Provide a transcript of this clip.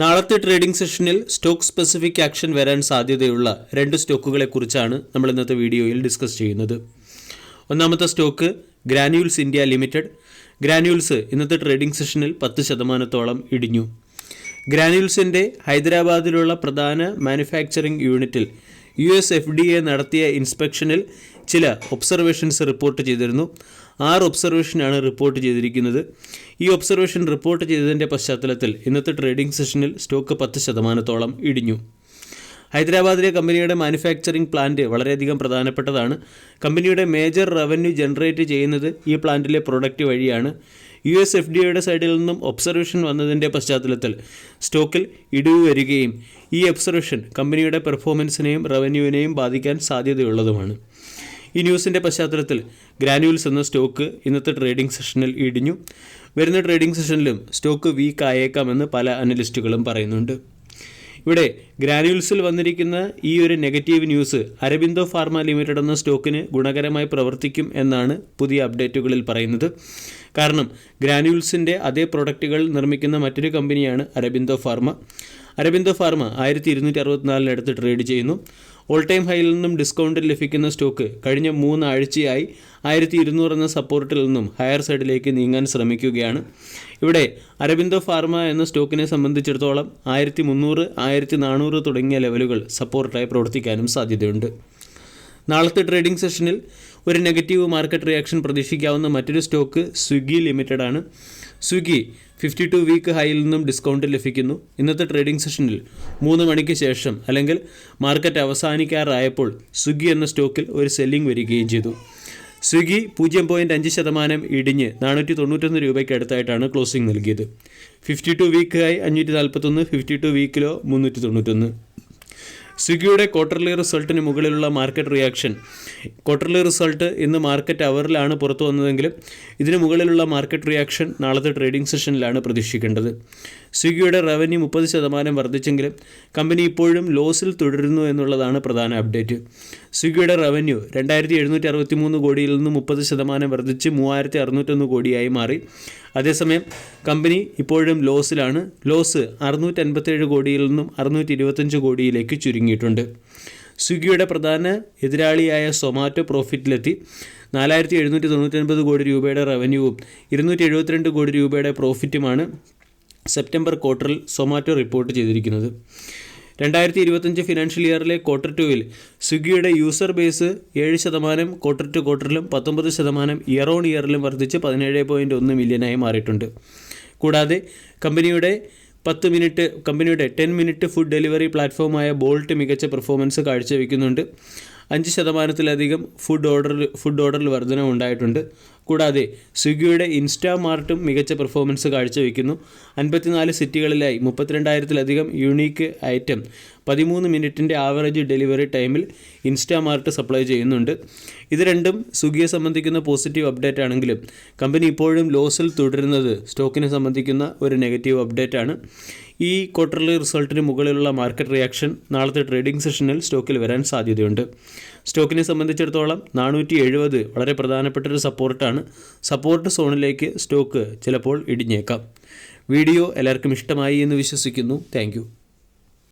നാളത്തെ ട്രേഡിംഗ് സെഷനിൽ stock specific action വരാൻ സാധ്യതയുള്ള രണ്ട് സ്റ്റോക്കുകളെക്കുറിച്ചാണ് നമ്മൾ ഇന്നത്തെ വീഡിയോയിൽ ഡിസ്കസ് ചെയ്യുന്നത്. ഒന്നാമത്തെ stock granules India limited. Granules ഇന്നത്തെ ട്രേഡിംഗ് സെഷനിൽ 10% ഇടിഞ്ഞു. ഗ്രാന്യൂൾസിൻ്റെ ഹൈദരാബാദിലുള്ള പ്രധാന മാനുഫാക്ചറിംഗ് യൂണിറ്റിൽ FDA നടത്തിയ ഇൻസ്പെക്ഷനിൽ ചില ഒബ്സർവേഷൻസ് റിപ്പോർട്ട് ചെയ്തിരുന്നു. 6 ഒബ്സർവേഷനാണ് റിപ്പോർട്ട് ചെയ്തിരിക്കുന്നത്. ഈ ഒബ്സർവേഷൻ റിപ്പോർട്ട് ചെയ്തതിൻ്റെ പശ്ചാത്തലത്തിൽ ഇന്നത്തെ ട്രേഡിംഗ് സെഷനിൽ സ്റ്റോക്ക് 10% ഇടിഞ്ഞു. ഹൈദരാബാദിലെ കമ്പനിയുടെ മാനുഫാക്ചറിംഗ് പ്ലാന്റ് വളരെയധികം പ്രധാനപ്പെട്ടതാണ്. കമ്പനിയുടെ മേജർ റവന്യൂ ജനറേറ്റ് ചെയ്യുന്നത് ഈ പ്ലാന്റിലെ പ്രൊഡക്റ്റ് വഴിയാണ്. USFDAയുടെ സൈഡിൽ നിന്നും ഒബ്സർവേഷൻ വന്നതിൻ്റെ പശ്ചാത്തലത്തിൽ സ്റ്റോക്കിൽ ഇടിവ് വരികയും ഈ ഒബ്സർവേഷൻ കമ്പനിയുടെ പെർഫോമൻസിനെയും റവന്യൂവിനെയും ബാധിക്കാൻ സാധ്യതയുള്ളതുമാണ്. ഈ ന്യൂസിൻ്റെ പശ്ചാത്തലത്തിൽ ഗ്രാന്യൂൾസ് എന്ന സ്റ്റോക്ക് ഇന്നത്തെ ട്രേഡിംഗ് സെഷനിൽ ഇടിഞ്ഞു. വരുന്ന ട്രേഡിംഗ് സെഷനിലും സ്റ്റോക്ക് വീക്ക് ആയേക്കാമെന്ന് പല അനലിസ്റ്റുകളും പറയുന്നുണ്ട്. ഇവിടെ ഗ്രാന്യൂൾസിൽ വന്നിരിക്കുന്ന ഈ ഒരു negative news Aurobindo pharma limited എന്ന സ്റ്റോക്കിന് ഗുണകരമായി പ്രവർത്തിക്കും എന്നാണ് പുതിയ അപ്ഡേറ്റുകളിൽ പറയുന്നത്. കാരണം ഗ്രാന്യൂൾസിൻ്റെ അതേ പ്രൊഡക്റ്റുകൾ നിർമ്മിക്കുന്ന മറ്റൊരു കമ്പനിയാണ് Aurobindo pharma. Aurobindo pharma 1264 trade ചെയ്യുന്നു. ഓൾ ടൈം ഹൈയിൽ നിന്നും ഡിസ്കൗണ്ടിൽ ലഭിക്കുന്ന സ്റ്റോക്ക് കഴിഞ്ഞ 3 ആഴ്ചയായി 1200 എന്ന സപ്പോർട്ടിൽ നിന്നും ഹയർ സൈഡിലേക്ക് നീങ്ങാൻ ശ്രമിക്കുകയാണ്. ഇവിടെ അരബിന്ദോ ഫാർമ എന്ന സ്റ്റോക്കിനെ സംബന്ധിച്ചിടത്തോളം 1300, 1400 തുടങ്ങിയ ലെവലുകൾ സപ്പോർട്ടായി പ്രവർത്തിക്കാനും സാധ്യതയുണ്ട്. നാളത്തെ ട്രേഡിംഗ് സെഷനിൽ ഒരു നെഗറ്റീവ് മാർക്കറ്റ് റിയാക്ഷൻ പ്രതീക്ഷിക്കാവുന്ന മറ്റൊരു സ്റ്റോക്ക് സ്വിഗ്ഗി ലിമിറ്റഡ് ആണ്. സ്വിഗ്ഗി 52 വീക്ക് ഹൈയിൽ നിന്നും ഡിസ്കൗണ്ട് ലഭിക്കുന്നു. ഇന്നത്തെ ട്രേഡിംഗ് സെഷനിൽ 3 മണിക്ക് ശേഷം അല്ലെങ്കിൽ മാർക്കറ്റ് അവസാനിക്കാറായപ്പോൾ സ്വിഗ്ഗി എന്ന സ്റ്റോക്കിൽ ഒരു സെല്ലിംഗ് വരികയും ചെയ്തു. സ്വിഗ്ഗി 0.5% ഇടിഞ്ഞ് 491 രൂപയ്ക്ക് അടുത്തായിട്ടാണ് ക്ലോസിംഗ് നൽകിയത്. 52 വീക്ക് ഹൈ 541, 52 വീക്കിലോ 391. സ്വിഗ്ഗിയുടെ ക്വാർട്ടർലി റിസൾട്ടിന് മുകളിലുള്ള മാർക്കറ്റ് റിയാക്ഷൻ. ക്വാർട്ടർലി റിസൾട്ട് ഇന്ന് മാർക്കറ്റ് അവറിലാണ് പുറത്തു വന്നതെങ്കിലും ഇതിന് മുകളിലുള്ള മാർക്കറ്റ് റിയാക്ഷൻ നാളത്തെ ട്രേഡിംഗ് സെഷനിലാണ് പ്രതീക്ഷിക്കേണ്ടത്. സ്വിഗ്ഗിയുടെ റവന്യൂ 30% വർദ്ധിച്ചെങ്കിലും കമ്പനി ഇപ്പോഴും ലോസിൽ തുടരുന്നു എന്നുള്ളതാണ് പ്രധാന അപ്ഡേറ്റ്. സ്വിഗ്ഗിയുടെ റവന്യൂ 2763 കോടിയിൽ നിന്ന് 30% വർദ്ധിച്ച് 3601 കോടിയായി മാറി. അതേസമയം കമ്പനി ഇപ്പോഴും ലോസിലാണ്. ലോസ് 657 കോടിയിൽ നിന്നും 625 കോടിയിലേക്ക് ചുരുങ്ങിയിട്ടുണ്ട്. സ്വിഗ്ഗിയുടെ പ്രധാന എതിരാളിയായ സൊമാറ്റോ പ്രോഫിറ്റിലെത്തി. 4799 കോടി രൂപയുടെ റവന്യൂവും 272 കോടി രൂപയുടെ പ്രോഫിറ്റുമാണ് സെപ്റ്റംബർ ക്വാർട്ടറിൽ സൊമാറ്റോ റിപ്പോർട്ട് ചെയ്തിരിക്കുന്നത്. 2025 ഫിനാൻഷ്യൽ ഇയറിലെ ക്വാർട്ടർ 2-ൽ സ്വിഗ്ഗിയുടെ യൂസർ ബേസ് 7% ക്വാർട്ടർ ടു ക്വാർട്ടറിലും 19% ഇയർ ഓൺ ഇയറിലും വർദ്ധിച്ച് 17.1 മില്യനായി മാറിയിട്ടുണ്ട്. കൂടാതെ കമ്പനിയുടെ 10 മിനിറ്റ് ഫുഡ് ഡെലിവറി പ്ലാറ്റ്ഫോമായ ബോൾട്ട് മികച്ച പെർഫോമൻസ് കാഴ്ചവെക്കുന്നുണ്ട്. 5%-ലധികം ഫുഡ് ഓർഡറിൽ വർധന ഉണ്ടായിട്ടുണ്ട്. കൂടാതെ സ്വിഗ്ഗിയുടെ ഇൻസ്റ്റാമാർട്ടും മികച്ച പെർഫോമൻസ് കാഴ്ചവെക്കുന്നു. 54 സിറ്റികളിലായി 32,000-ലധികം യൂണീക്ക് ഐറ്റം 13 മിനിറ്റിൻ്റെ ആവറേജ് ഡെലിവറി ടൈമിൽ ഇൻസ്റ്റാമാർട്ട് സപ്ലൈ ചെയ്യുന്നുണ്ട്. ഇത് രണ്ടും സ്വിഗ്ഗിയെ സംബന്ധിക്കുന്ന പോസിറ്റീവ് അപ്ഡേറ്റ് ആണെങ്കിലും കമ്പനി ഇപ്പോഴും ലോസിൽ തുടരുന്നത് സ്റ്റോക്കിനെ സംബന്ധിക്കുന്ന ഒരു നെഗറ്റീവ് അപ്ഡേറ്റ് ആണ്. ഈ ക്വാർട്ടർലി റിസൾട്ടിന് മുകളിലുള്ള മാർക്കറ്റ് റിയാക്ഷൻ നാളത്തെ ട്രേഡിംഗ് സെഷനിൽ സ്റ്റോക്കിൽ വരാൻ സാധ്യതയുണ്ട്. സ്റ്റോക്കിനെ സംബന്ധിച്ചിടത്തോളം 470 വളരെ പ്രധാനപ്പെട്ട ഒരു സപ്പോർട്ടാണ്. സപ്പോർട്ട് സോണിലേക്ക് സ്റ്റോക്ക് ചിലപ്പോൾ ഇടിഞ്ഞേക്കാം. വീഡിയോ എല്ലാവർക്കും ഇഷ്ടമായി എന്ന് വിശ്വസിക്കുന്നു. താങ്ക്